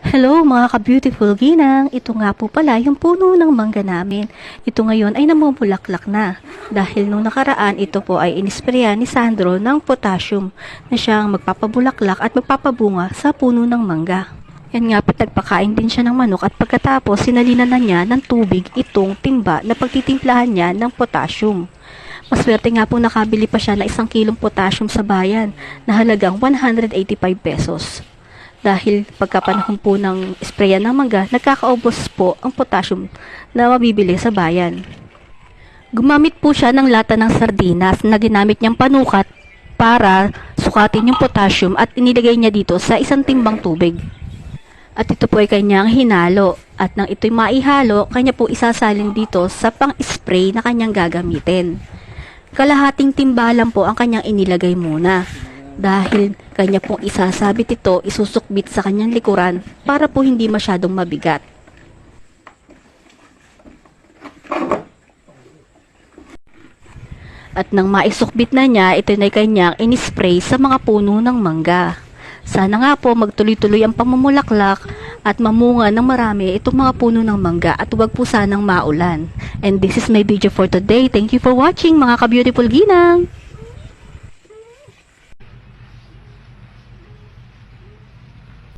Hello mga ka-beautiful ginang! Ito nga po pala yung puno ng mangga namin. Ito ngayon ay namumulaklak na. Dahil nung nakaraan ito po ay inisprayan ni Sandro ng potassium na siyang magpapabulaklak at magpapabunga sa puno ng mangga. Yan nga po, nagpakain din siya ng manok at pagkatapos sinalinan na niya ng tubig itong timba na pagtitimplahan niya ng potassium. Maswerte nga po nakabili pa siya na 1 kilong potassium sa bayan na halagang 185 pesos. Dahil pagkapanahon po ng sprayan ng mangga, nagkakaubos po ang potassium na mabibili sa bayan. Gumamit po siya ng lata ng sardinas na ginamit niyang panukat para sukatin yung potassium at inilagay niya dito sa 1 timbang tubig. At ito po ay kanyang hinalo at nang ito'y maihalo, kanya po isasalin dito sa pang-spray na kanyang gagamitin. Kalahating timbalan po ang kanyang inilagay muna. Dahil kanya pong isasabit ito, isusukbit sa kanyang likuran para po hindi masyadong mabigat. At nang maisukbit na niya, ito na kanyang inispray sa mga puno ng mangga. Sana nga po magtuloy-tuloy ang pamumulaklak at mamunga ng marami itong mga puno ng mangga at huwag po sanang maulan. And this is my video for today. Thank you for watching mga ka-beautiful ginang!